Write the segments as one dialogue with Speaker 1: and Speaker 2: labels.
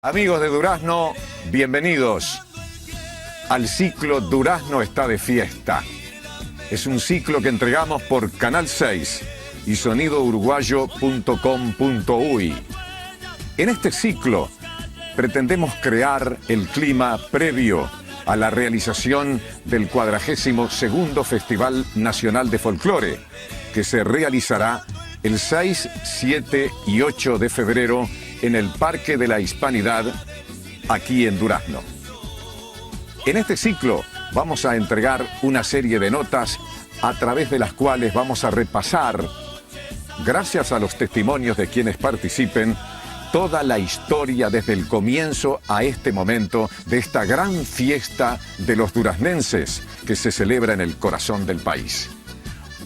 Speaker 1: Amigos de Durazno, bienvenidos al ciclo Durazno está de fiesta. Es un ciclo que entregamos por Canal 6 y sonidouruguayo.com.uy. En este ciclo pretendemos crear el clima previo a la realización del 42º Festival Nacional de Folclore, que se realizará el 6, 7 y 8 de febrero en el Parque de la Hispanidad, aquí en Durazno. En este ciclo vamos a entregar una serie de notas a través de las cuales vamos a repasar, gracias a los testimonios de quienes participen, toda la historia desde el comienzo a este momento de esta gran fiesta de los duraznenses que se celebra en el corazón del país.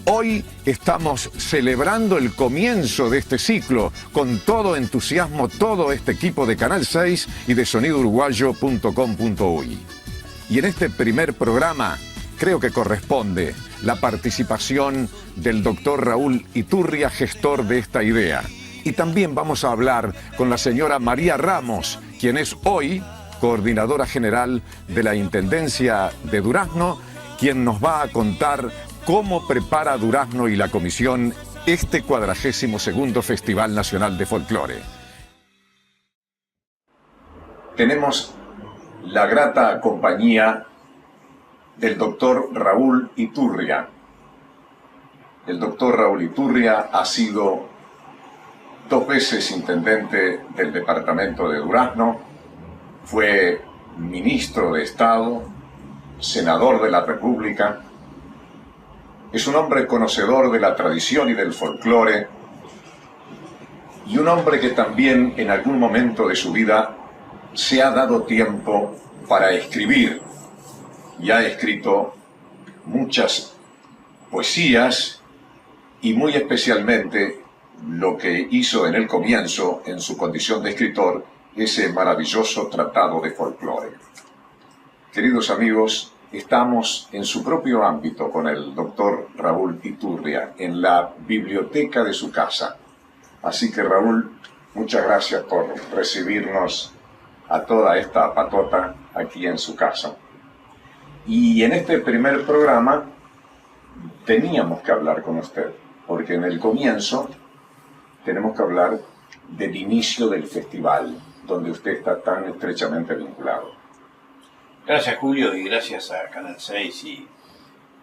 Speaker 1: Hoy estamos celebrando el comienzo de este ciclo con todo entusiasmo, todo este equipo de Canal 6 y de sonidouruguayo.com.uy. Y en este primer programa creo que corresponde la participación del doctor Raúl Iturria, gestor de esta idea. Y también vamos a hablar con la señora María Ramos, quien es hoy coordinadora general de la Intendencia de Durazno, quien nos va a contar cómo prepara Durazno y la Comisión este 42º Festival Nacional de Folclore. Tenemos la grata compañía del doctor Raúl Iturria. El doctor Raúl Iturria ha sido 2 veces intendente del departamento de Durazno, fue ministro de Estado, senador de la República. Es un hombre conocedor de la tradición y del folclore y un hombre que también en algún momento de su vida se ha dado tiempo para escribir y ha escrito muchas poesías y muy especialmente lo que hizo en el comienzo, en su condición de escritor, ese maravilloso tratado de folclore. Queridos amigos, estamos en su propio ámbito con el doctor Raúl Iturria, en la biblioteca de su casa. Así que Raúl, muchas gracias por recibirnos a toda esta patota aquí en su casa. Y en este primer programa teníamos que hablar con usted, porque en el comienzo tenemos que hablar del inicio del festival, donde usted está tan estrechamente vinculado.
Speaker 2: Gracias, Julio, y gracias a Canal 6 y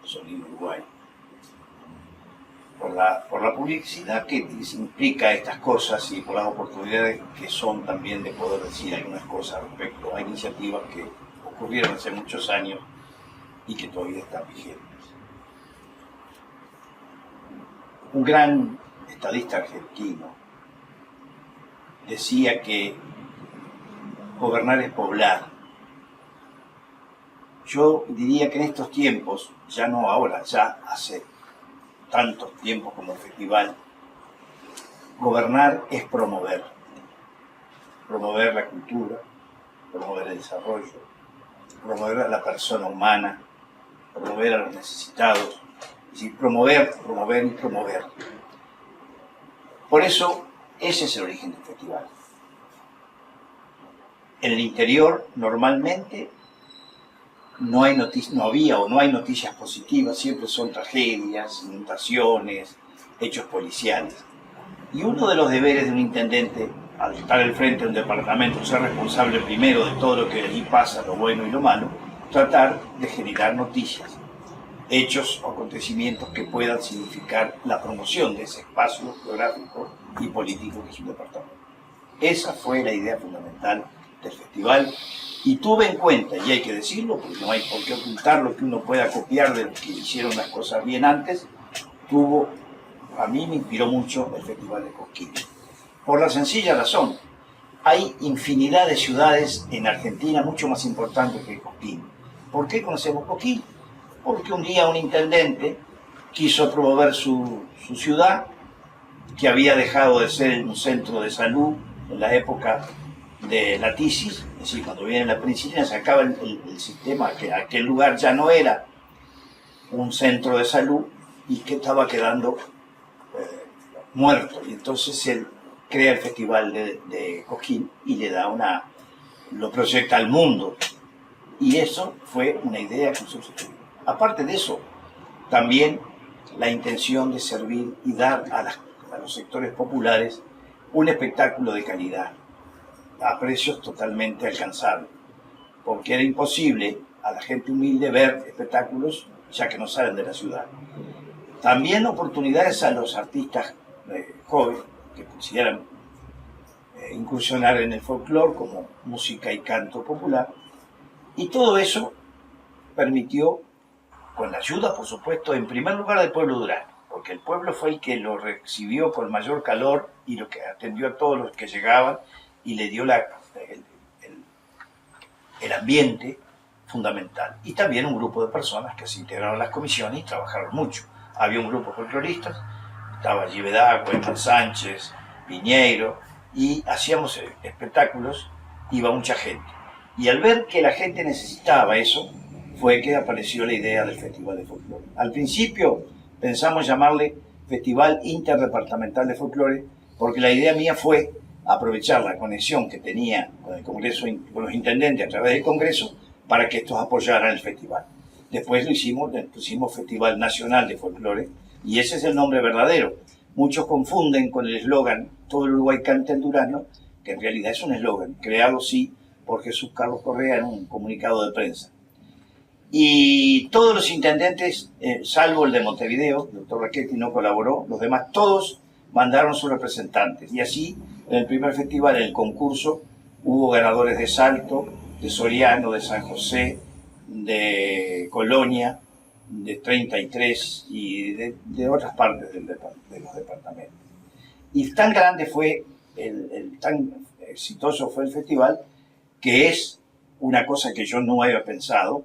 Speaker 2: Sonido Uruguay por la publicidad que implica estas cosas y por las oportunidades que son también de poder decir algunas cosas respecto a iniciativas que ocurrieron hace muchos años y que todavía están vigentes. Un gran estadista argentino decía que gobernar es poblar. Yo diría que en estos tiempos, ya no ahora, ya hace tantos tiempos como el festival, gobernar es promover. Promover la cultura, promover el desarrollo, promover a la persona humana, promover a los necesitados, es decir, promover, promover y promover. Por eso, ese es el origen del festival. En el interior, normalmente, no hay noticias positivas, siempre son tragedias, inundaciones, hechos policiales. Y uno de los deberes de un intendente, al estar al frente de un departamento, ser responsable primero de todo lo que allí pasa, lo bueno y lo malo, tratar de generar noticias, hechos o acontecimientos que puedan significar la promoción de ese espacio geográfico y político que es un departamento. Esa fue la idea fundamental del festival. Y tuve en cuenta, y hay que decirlo, porque no hay por qué ocultar lo que uno pueda copiar de los que hicieron las cosas bien antes, a mí me inspiró mucho el Festival de Cosquín. Por la sencilla razón, hay infinidad de ciudades en Argentina mucho más importantes que Cosquín. ¿Por qué conocemos Cosquín? Porque un día un intendente quiso promover su ciudad, que había dejado de ser un centro de salud en la época de la tisis, es decir, cuando viene la penicilina se acaba el sistema, que aquel lugar ya no era un centro de salud y que estaba quedando muerto. Y entonces él crea el Festival de Cosquín y le da una lo proyecta al mundo. Y eso fue una idea que nosotros tuvimos. Aparte de eso, también la intención de servir y dar a los sectores populares un espectáculo de calidad, a precios totalmente alcanzables, porque era imposible a la gente humilde ver espectáculos ya que no salen de la ciudad. También oportunidades a los artistas jóvenes que quisieran incursionar en el folclore como música y canto popular, y todo eso permitió, con la ayuda, por supuesto, en primer lugar del pueblo Durán, porque el pueblo fue el que lo recibió con mayor calor y lo que atendió a todos los que llegaban y le dio el ambiente fundamental. Y también un grupo de personas que se integraron a las comisiones y trabajaron mucho. Había un grupo de folcloristas, estaba Givedagua, Hernán Sánchez, Piñeiro, y hacíamos espectáculos, iba mucha gente. Y al ver que la gente necesitaba eso, fue que apareció la idea del Festival de Folclore. Al principio pensamos llamarle Festival Interdepartamental de Folclore, porque la idea mía fue aprovechar la conexión que tenía con el Congreso, con los intendentes a través del Congreso, para que estos apoyaran el festival. Después le pusimos Festival Nacional de Folclore, y ese es el nombre verdadero. Muchos confunden con el eslogan "Todo el Uruguay canta en Durazno", que en realidad es un eslogan, creado sí por Jesús Carlos Correa en un comunicado de prensa. Y todos los intendentes, salvo el de Montevideo, el doctor Rachetti no colaboró, los demás todos mandaron sus representantes. Y así, en el primer festival, en el concurso, hubo ganadores de Salto, de Soriano, de San José, de Colonia, de 33 y de otras partes de los departamentos. Y tan grande fue, tan exitoso fue el festival, que es una cosa que yo no había pensado,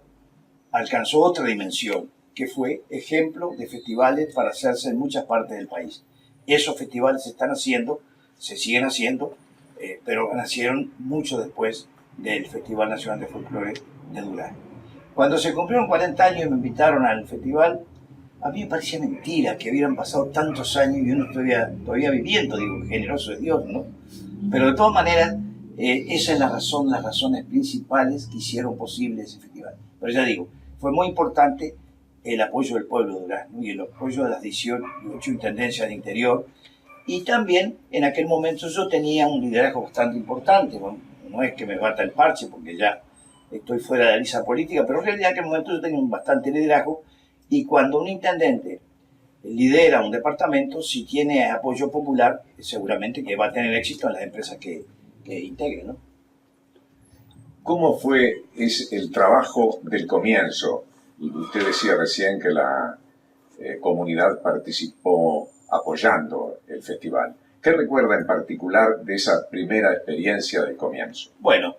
Speaker 2: alcanzó otra dimensión, que fue ejemplo de festivales para hacerse en muchas partes del país. Esos festivales se están haciendo, se siguen haciendo, pero nacieron mucho después del Festival Nacional de Folclore de Durazno. Cuando se cumplieron 40 años y me invitaron al festival, a mí me parecía mentira que hubieran pasado tantos años y uno todavía viviendo, digo, generoso es Dios, ¿no? Pero de todas maneras, esa es la razón, las razones principales que hicieron posible ese festival. Pero ya digo, fue muy importante el apoyo del pueblo de Durazno y el apoyo de las 18 intendencias de interior. Y también en aquel momento yo tenía un liderazgo bastante importante. Bueno, no es que me bata el parche porque ya estoy fuera de la lista política, pero en realidad en aquel momento yo tenía un bastante liderazgo. Y cuando un intendente lidera un departamento, si tiene apoyo popular, seguramente que va a tener éxito en las empresas que integre, ¿no?
Speaker 1: ¿Cómo fue el trabajo del comienzo? Usted decía recién que la comunidad participó apoyando el festival. ¿Qué recuerda en particular de esa primera experiencia del comienzo?
Speaker 2: Bueno,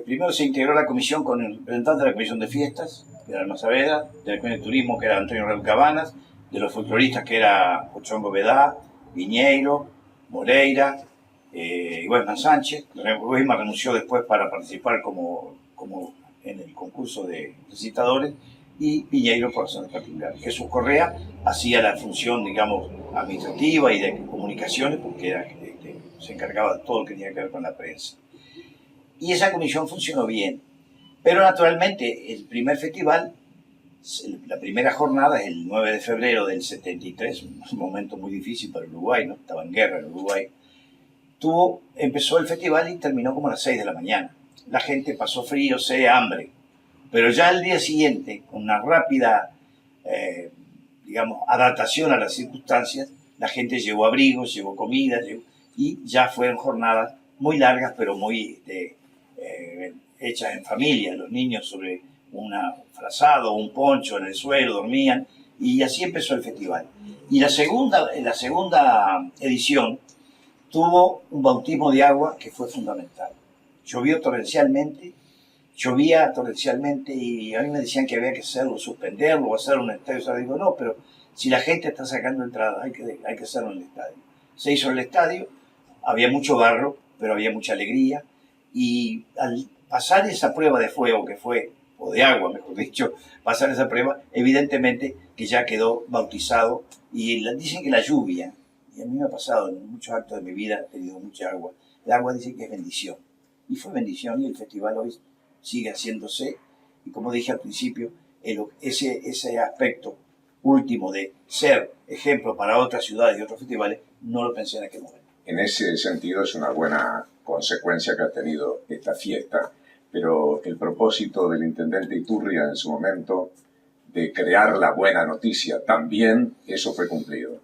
Speaker 2: primero se integró la comisión con el representante de la comisión de fiestas, que era Alma Saavedra, de la comisión de turismo, que era Antonio Raúl Cabanas, de los folcloristas, que era Ochongo Bedá, Piñeiro, Moreira, y Hernán Sánchez. Weisman renunció después para participar como en el concurso de recitadores, y Piñeiro por razones particulares. Jesús Correa hacía la función, digamos, administrativa y de comunicaciones, porque se encargaba de todo lo que tenía que ver con la prensa. Y esa comisión funcionó bien. Pero naturalmente el primer festival, la primera jornada es el 9 de febrero del 73, un momento muy difícil para Uruguay, ¿no? Estaba en guerra en Uruguay. Empezó el festival y terminó como a las 6 de la mañana. La gente pasó frío, sed, hambre. Pero ya al día siguiente, con una rápida, digamos, adaptación a las circunstancias, la gente llevó abrigos, llevó comida, y ya fueron jornadas muy largas, pero muy hechas en familia. Los niños sobre una frazada o un poncho en el suelo dormían, y así empezó el festival. Y la segunda edición tuvo un bautismo de agua que fue fundamental. Llovía torrencialmente y a mí me decían que había que hacerlo, suspenderlo o hacer un estadio. Yo digo, no, pero si la gente está sacando entradas, hay que hacerlo en el estadio. Se hizo en el estadio, había mucho barro, pero había mucha alegría, y al pasar esa prueba de fuego que fue, o de agua mejor dicho, pasar esa prueba, evidentemente que ya quedó bautizado. Y dicen que la lluvia, y a mí me ha pasado en muchos actos de mi vida, he tenido mucha agua, el agua dicen que es bendición. y fue bendición, y el festival hoy sigue haciéndose, y como dije al principio, ese aspecto último de ser ejemplo para otras ciudades y otros festivales, no lo pensé en aquel momento.
Speaker 1: En ese sentido es una buena consecuencia que ha tenido esta fiesta, pero el propósito del intendente Iturria en su momento de crear la buena noticia, también eso fue cumplido.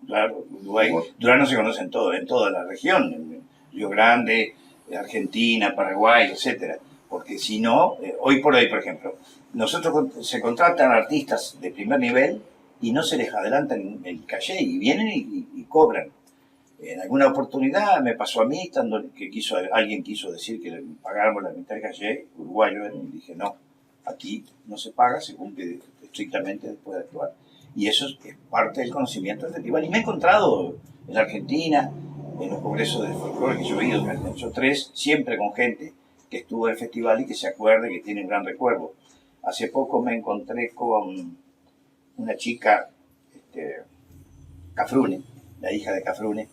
Speaker 2: Claro, Uruguay, Durazno se conoce en toda la región, en Río Grande, Argentina, Paraguay, etcétera. Porque si no, hoy por hoy, por ejemplo, nosotros se contratan artistas de primer nivel y no se les adelanta el caché y vienen y cobran. En alguna oportunidad me pasó a mí, alguien quiso decir que le pagáramos la mitad del caché uruguayo, y dije no, aquí no se paga, se cumple estrictamente después de actuar. Y eso es parte del conocimiento del festival. Y me he encontrado en Argentina, en los congresos de folclore que yo he ido, que han hecho 3, siempre con gente que estuvo en el festival y que se acuerda y que tiene un gran recuerdo. Hace poco me encontré con una chica, Cafrune, la hija de Cafrune,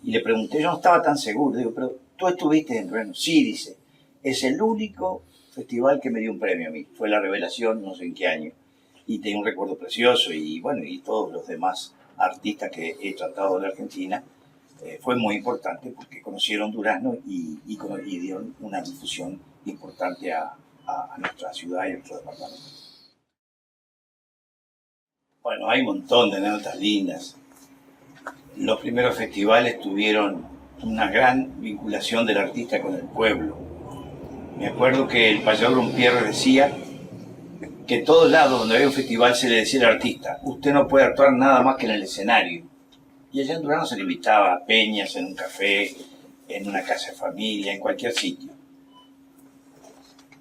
Speaker 2: y le pregunté, yo no estaba tan seguro, digo, pero tú estuviste en Durazno. Sí, dice, es el único festival que me dio un premio a mí, fue La Revelación, no sé en qué año, y tengo un recuerdo precioso, y bueno, y todos los demás artistas que he tratado de Argentina, fue muy importante porque conocieron Durazno y dieron una difusión importante a nuestra ciudad y a nuestro departamento. Bueno, hay un montón de anécdotas lindas. Los primeros festivales tuvieron una gran vinculación del artista con el pueblo. Me acuerdo que el payador Rumpierre decía que en todos lados donde había un festival se le decía al artista, usted no puede actuar nada más que en el escenario. Y allá en Durazno se le invitaba a peñas, en un café, en una casa de familia, en cualquier sitio.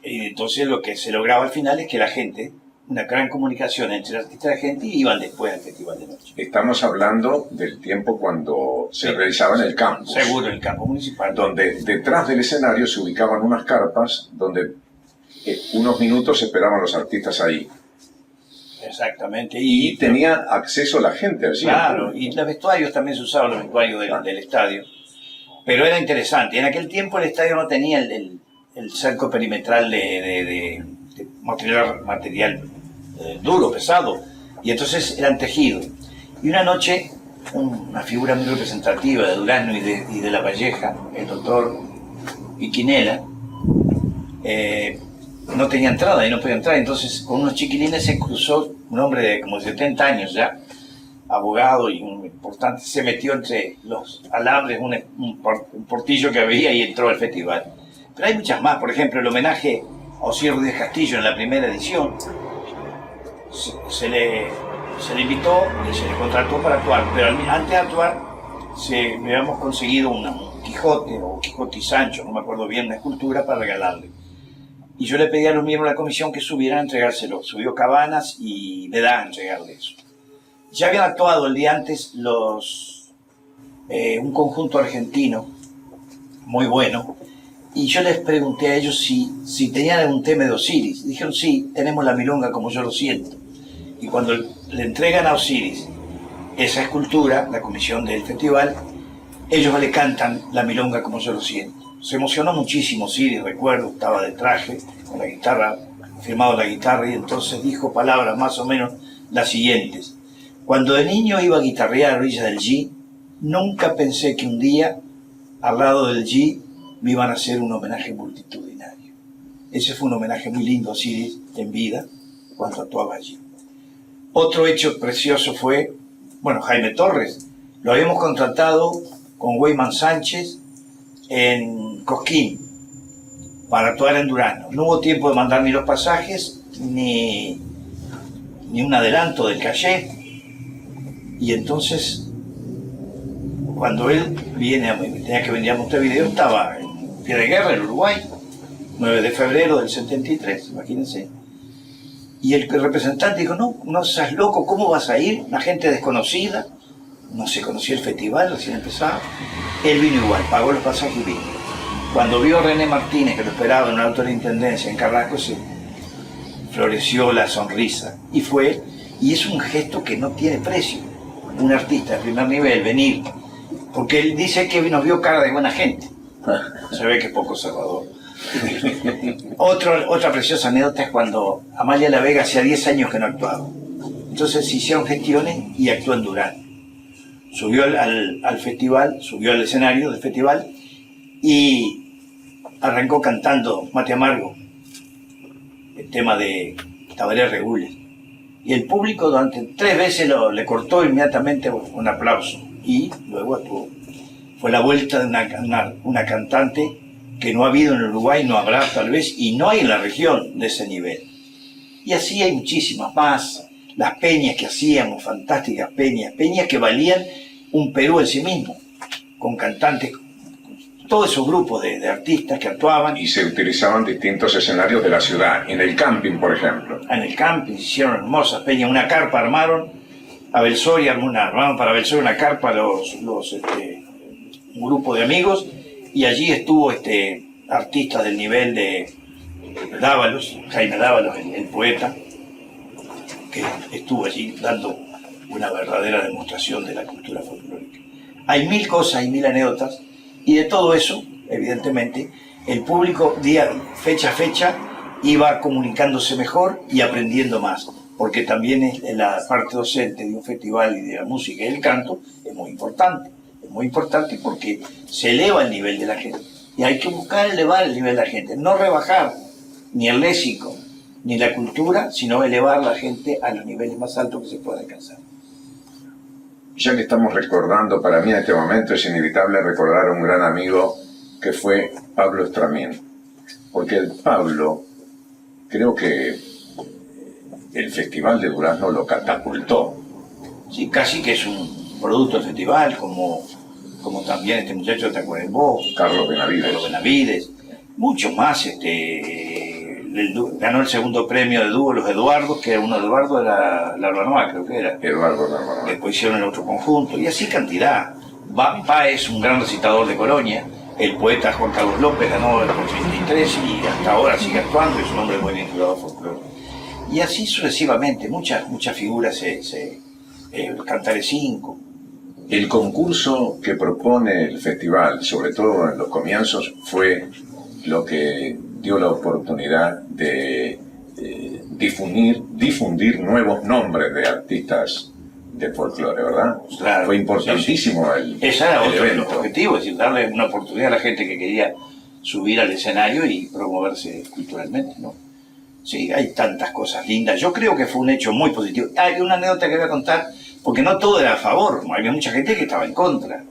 Speaker 2: Y entonces lo que se lograba al final es que la gente, una gran comunicación entre el artista y la gente, y iban después al festival de noche.
Speaker 1: Estamos hablando del tiempo cuando se realizaba en el campus.
Speaker 2: Seguro, en el campo municipal.
Speaker 1: Donde detrás del escenario se ubicaban unas carpas donde unos minutos esperaban los artistas ahí.
Speaker 2: Exactamente.
Speaker 1: Y tenía acceso la gente allí.
Speaker 2: Claro, y los vestuarios también se usaban, los vestuarios del estadio. Pero era interesante. En aquel tiempo el estadio no tenía el cerco perimetral de material duro, pesado. Y entonces eran tejidos. Y una noche, una figura muy representativa de Durazno y de La Valleja, el doctor Iquinela, no tenía entrada y no podía entrar, entonces con unos chiquilines se cruzó un hombre de como 70 años ya, abogado y un importante, se metió entre los alambres, un portillo que había y entró al festival. Pero hay muchas más, por ejemplo, el homenaje a Osier Ruiz Castillo en la primera edición, se le invitó y se le contrató para actuar, pero antes de actuar habíamos conseguido un Quijote o Quijote y Sancho, no me acuerdo bien, una escultura para regalarle. Y yo le pedí a los miembros de la comisión que subieran a entregárselo. Subió Cabanas y me da a entregarle eso. Ya habían actuado el día antes un conjunto argentino muy bueno, y yo les pregunté a ellos si tenían algún tema de Osiris. Dijeron, sí, tenemos la milonga como yo lo siento. Y cuando le entregan a Osiris esa escultura, la comisión del festival, ellos le cantan la milonga como yo lo siento. Se emocionó muchísimo Osiris, recuerdo, estaba de traje, con la guitarra, firmado la guitarra, y entonces dijo palabras más o menos las siguientes. Cuando de niño iba a guitarrear a orillas del G, nunca pensé que un día, al lado del G, me iban a hacer un homenaje multitudinario. Ese fue un homenaje muy lindo a Osiris en vida, cuando actuaba allí. Otro hecho precioso fue, Jaime Torres, lo habíamos contratado con Weyman Sánchez en Cosquín para actuar en Durazno. No hubo tiempo de mandar ni los pasajes ni un adelanto del caché, y entonces cuando él tenía que venir a Montevideo, estaba en pie de guerra en Uruguay, 9 de febrero del 73, imagínense. Y el representante dijo, no seas loco, ¿cómo vas a ir? Una gente desconocida, no se conocía el festival, recién empezaba. Él vino igual, pagó los pasajes y vino. Cuando vio a René Martínez, que lo esperaba en una auto de la intendencia en Carrasco, se floreció la sonrisa. Y fue, y es un gesto que no tiene precio. Un artista de primer nivel venir, porque él dice que nos vio cara de buena gente. Se ve que es poco conservador. Otra preciosa anécdota es cuando Amalia La Vega hacía 10 años que no actuaba. Entonces se hicieron gestiones y actuó en Durán. Subió al festival, subió al escenario del festival y arrancó cantando Mate Amargo, el tema de Tabaré Regules. Y el público durante 3 veces le cortó inmediatamente un aplauso. Y luego actuó. Fue la vuelta de una cantante que no ha habido en Uruguay, no habrá tal vez, y no hay en la región de ese nivel. Y así hay muchísimas más. Las peñas que hacíamos, fantásticas peñas que valían un Perú en sí mismo, con cantantes, todos esos grupos de artistas que actuaban.
Speaker 1: Y se utilizaban distintos escenarios de la ciudad, en el camping, por ejemplo.
Speaker 2: En el camping se hicieron hermosas peñas, una carpa armaron, Abel Soria armaron para Abel Soria una carpa un grupo de amigos, y allí estuvo artistas del nivel de Dávalos, Jaime Dávalos, el poeta, que estuvo allí dando una verdadera demostración de la cultura folclórica. Hay 1000 cosas, hay 1000 anécdotas, y de todo eso, evidentemente, el público fecha a fecha iba comunicándose mejor y aprendiendo más, porque también la parte docente de un festival y de la música y el canto es muy importante porque se eleva el nivel de la gente, y hay que buscar elevar el nivel de la gente, no rebajar ni el léxico ni la cultura, sino elevar a la gente a los niveles más altos que se pueda alcanzar.
Speaker 1: Ya que estamos recordando, para mí en este momento es inevitable recordar a un gran amigo que fue Pablo Estramín, porque el Pablo, creo que el Festival de Durazno lo catapultó.
Speaker 2: Sí, casi que es un producto del festival, como también este muchacho de Tacuarembó,
Speaker 1: Carlos Benavides,
Speaker 2: mucho más. Ganó el segundo premio de dúo Los Eduardos, que uno de Eduardo era Larbanoa, creo que era.
Speaker 1: Eduardo Larbanoa.
Speaker 2: Después hicieron el otro conjunto, y así cantidad. Páez, un gran recitador de Colonia, el poeta Juan Carlos López ganó el 83 y hasta ahora sigue actuando, es un hombre muy vinculado al folclore. Y así sucesivamente, muchas figuras Cantares 5.
Speaker 1: El concurso que propone el festival, sobre todo en los comienzos, fue lo que dio la oportunidad de difundir nuevos nombres de artistas de folclore, ¿verdad?
Speaker 2: Claro,
Speaker 1: fue importantísimo
Speaker 2: sí. Ese era otro de
Speaker 1: evento.
Speaker 2: los objetivos, es decir, darle una oportunidad a la gente que quería subir al escenario y promoverse culturalmente, ¿no? Sí, hay tantas cosas lindas. Yo creo que fue un hecho muy positivo. Hay una anécdota que voy a contar, porque no todo era a favor, había mucha gente que estaba en contra.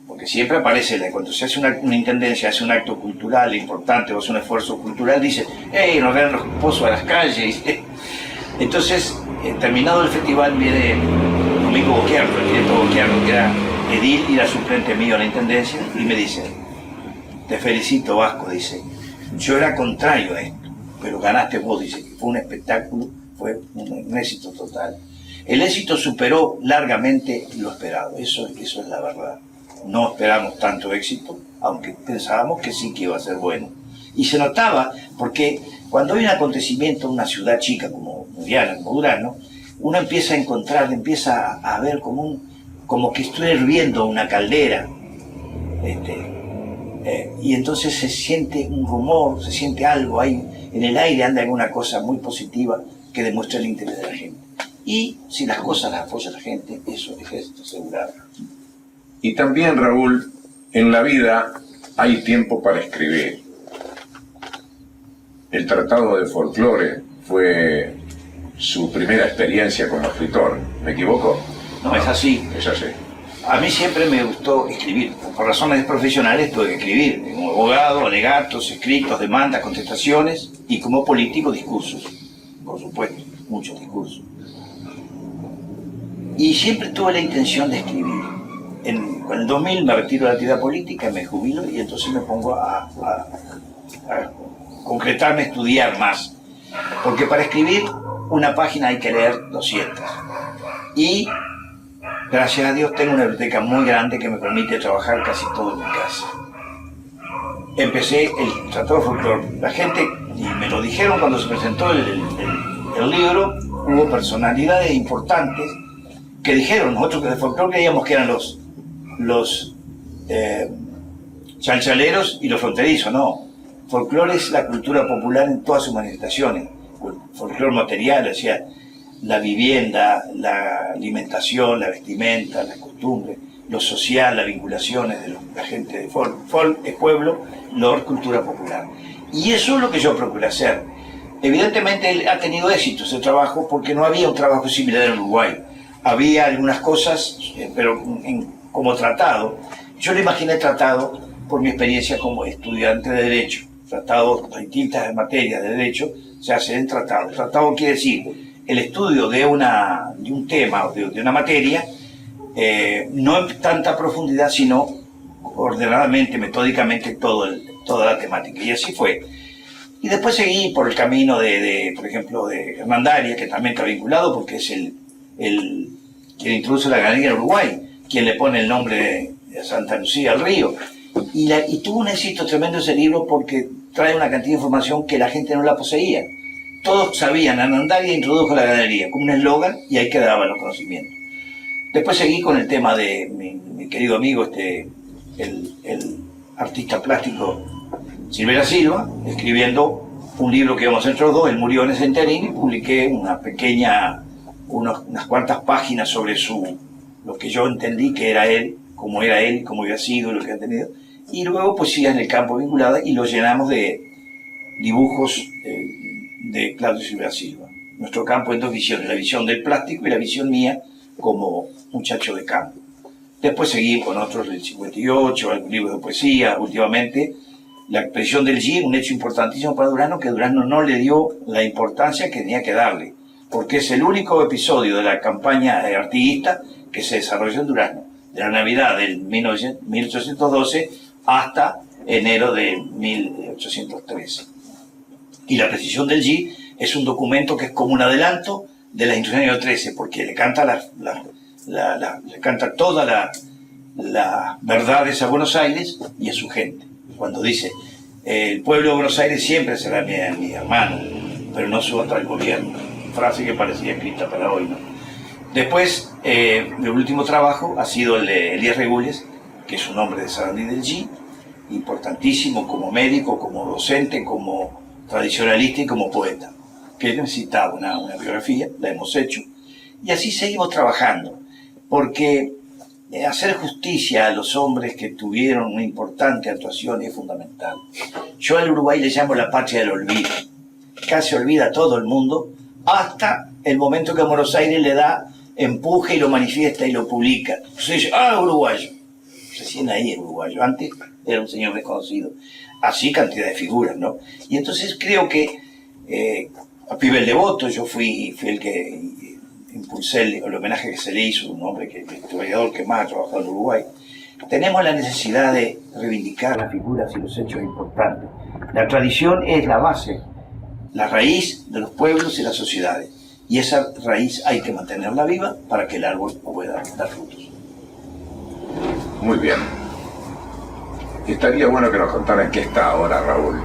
Speaker 2: Porque siempre aparece, cuando se hace una intendencia, hace un acto cultural importante o hace un esfuerzo cultural, dice, ¡hey, nos dan los pozos a las calles! Entonces, terminado el festival, viene Domingo Boquiardo, el director Boquiardo, que era edil y era suplente mío en la intendencia, y me dice, te felicito, Vasco, dice, yo era contrario a esto, pero ganaste vos, dice, fue un espectáculo, fue un éxito total. El éxito superó largamente lo esperado, eso es la verdad. No esperamos tanto éxito, aunque pensábamos que sí que iba a ser bueno. Y se notaba, porque cuando hay un acontecimiento en una ciudad chica como Muriana, como Durazno, uno empieza a encontrar, empieza a ver como que estuviera hirviendo una caldera. Y entonces se siente un rumor, se siente algo, ahí en el aire anda alguna cosa muy positiva que demuestra el interés de la gente. Y si las cosas las apoya la gente, eso es éxito asegurado.
Speaker 1: Y también, Raúl, en la vida hay tiempo para escribir. El Tratado de Folclore fue su primera experiencia como escritor. ¿Me equivoco?
Speaker 2: No, es así.
Speaker 1: Es así.
Speaker 2: A mí siempre me gustó escribir. Por razones profesionales tuve que escribir. Como abogado, alegatos, escritos, demandas, contestaciones. Y como político, discursos. Por supuesto, muchos discursos. Y siempre tuve la intención de escribir. En el 2000 me retiro de la actividad política, me jubilo y entonces me pongo a concretarme, a estudiar más. Porque para escribir una página hay que leer 200. Y gracias a Dios tengo una biblioteca muy grande que me permite trabajar casi todo en mi casa. Empecé el Tratado de Folclore. La gente, y me lo dijeron cuando se presentó el libro, hubo personalidades importantes que dijeron, nosotros que de folclore creíamos que eran los chalchaleros y los fronterizos, no. Folclore es la cultura popular en todas sus manifestaciones. Folclore material, o sea, la vivienda, la alimentación, la vestimenta, las costumbres, lo social, las vinculaciones de la gente de folk. Folk es pueblo, lore es cultura popular. Y eso es lo que yo procuro hacer. Evidentemente él ha tenido éxito ese trabajo porque no había un trabajo similar en Uruguay. Había algunas cosas, pero como tratado. Yo lo imaginé tratado por mi experiencia como estudiante de Derecho. Tratados distintas materias de Derecho se hacen en tratado. Tratado quiere decir el estudio de un tema o de una materia, no en tanta profundidad, sino ordenadamente, metódicamente toda la temática. Y así fue. Y después seguí por el camino por ejemplo, de Hernandaria, que también está vinculado porque es quien introduce la ganadería en Uruguay, quien le pone el nombre de Santa Lucía al río. Y tuvo un éxito tremendo ese libro porque trae una cantidad de información que la gente no la poseía. Todos sabían, Hernandaria introdujo la ganadería como un eslogan y ahí quedaban los conocimientos. Después seguí con el tema de mi querido amigo, el artista plástico Silvera Silva, escribiendo un libro que íbamos a hacer los dos. Él murió en ese interín y publiqué unas cuantas páginas sobre lo que yo entendí que era él, cómo había sido, lo que ha tenido. Y luego poesía en el campo vinculada y lo llenamos de dibujos de Claudio Silvera Silva. Nuestro campo en dos visiones, la visión del plástico y la visión mía como muchacho de campo. Después seguí con otros del 58, algunos libros de poesía. Últimamente, la expedición del G, un hecho importantísimo para Durazno, que Durazno no le dio la importancia que tenía que darle, porque es el único episodio de la campaña artiguista que se desarrolló en Durazno, de la Navidad del 1812 hasta enero de 1813. Y la precisión del G es un documento que es como un adelanto de la Instrucción del año 13, porque le canta le canta todas las verdades a Buenos Aires y a su gente. Cuando dice, el pueblo de Buenos Aires siempre será mi hermano, pero no contra el gobierno. Frase que parecía escrita para hoy, ¿no? Después, el último trabajo ha sido el de Elías Regules, que es un hombre de Sarandí del G, importantísimo como médico, como docente, como tradicionalista y como poeta, que necesitaba una biografía, la hemos hecho. Y así seguimos trabajando, porque hacer justicia a los hombres que tuvieron una importante actuación es fundamental. Yo al Uruguay le llamo la patria del olvido. Casi olvida a todo el mundo, hasta el momento que a Buenos Aires le da empuje y lo manifiesta y lo publica. Entonces dice, uruguayo. Recién ahí es uruguayo. Antes era un señor desconocido. Así cantidad de figuras, ¿no? Y entonces creo que a Pibel Devoto, yo fui el que impulsé el homenaje que se le hizo, un hombre el historiador que más ha trabajado en Uruguay. Tenemos la necesidad de reivindicar las figuras y los hechos importantes. La tradición es la base, la raíz de los pueblos y las sociedades. Y esa raíz hay que mantenerla viva para que el árbol pueda dar frutos.
Speaker 1: Muy bien. Estaría bueno que nos contaran qué está ahora, Raúl.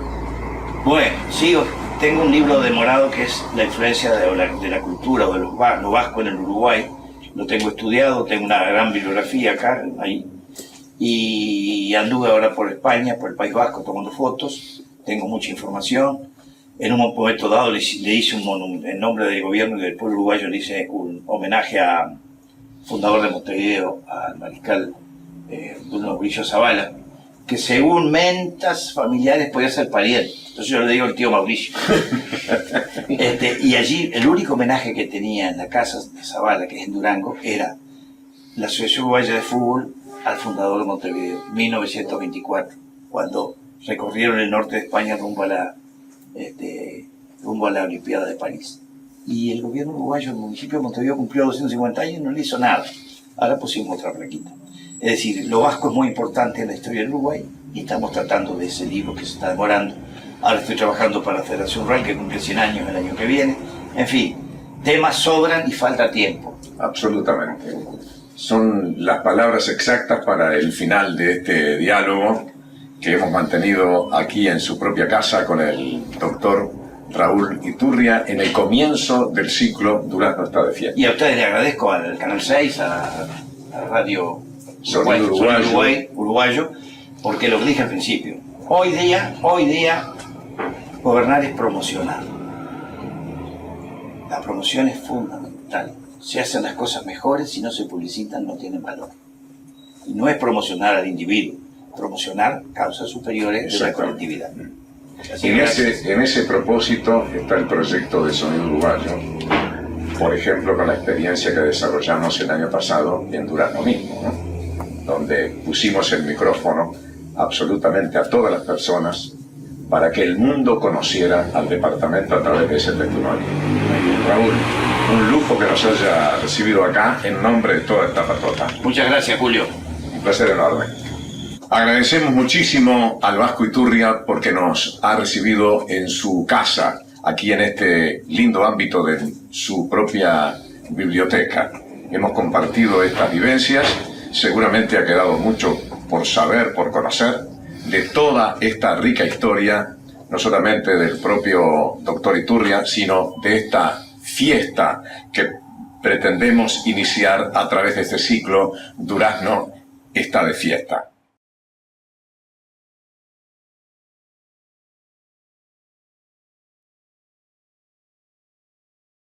Speaker 2: Bueno, sigo. Tengo un libro demorado que es la influencia de la cultura o de lo vasco en el Uruguay. Lo tengo estudiado, tengo una gran bibliografía acá, ahí. Y anduve ahora por España, por el País Vasco, tomando fotos. Tengo mucha información. En un momento dado le hice en nombre del gobierno y del pueblo uruguayo, le hice un homenaje al fundador de Montevideo, al mariscal don Mauricio Zavala, que según mentas familiares podía ser pariente. Entonces yo le digo al tío Mauricio. Y allí el único homenaje que tenía en la casa de Zavala, que es en Durango, era la Asociación Uruguaya de Fútbol al fundador de Montevideo, 1924, cuando recorrieron el norte de España rumbo a la Olimpiada de París. Y el gobierno uruguayo, el municipio de Montevideo, cumplió 250 años y no le hizo nada. Ahora pusimos otra plaquita. Es decir, lo vasco es muy importante en la historia del Uruguay y estamos tratando de ese libro que se está demorando. Ahora estoy trabajando para la Federación Rural, que cumple 100 años el año que viene. En fin, temas sobran y falta tiempo.
Speaker 1: Absolutamente. Son las palabras exactas para el final de este diálogo que hemos mantenido aquí en su propia casa con el doctor Raúl Iturria en el comienzo del ciclo Durazno está de fiesta.
Speaker 2: Y a ustedes les agradezco al Canal 6, a Radio
Speaker 1: Sonido Uruguayo,
Speaker 2: Uruguayo, Porque lo que dije al principio, hoy día, gobernar es promocionar. La promoción es fundamental. Se hacen las cosas mejores, si no se publicitan no tienen valor. Y no es promocionar al individuo, promocionar causas superiores de la colectividad. Así
Speaker 1: en ese propósito está el proyecto de Sonido Uruguayo, por ejemplo, con la experiencia que desarrollamos el año pasado en Durazno mismo, ¿no? Donde pusimos el micrófono absolutamente a todas las personas para que el mundo conociera al departamento a través de ese testimonio. Raúl, un lujo que nos haya recibido acá en nombre de toda esta patota.
Speaker 2: Muchas gracias, Julio.
Speaker 1: Un placer enorme. Agradecemos muchísimo al Vasco Iturria porque nos ha recibido en su casa, aquí en este lindo ámbito de su propia biblioteca. Hemos compartido estas vivencias, seguramente ha quedado mucho por saber, por conocer, de toda esta rica historia, no solamente del propio doctor Iturria, sino de esta fiesta que pretendemos iniciar a través de este ciclo. Durazno está de fiesta.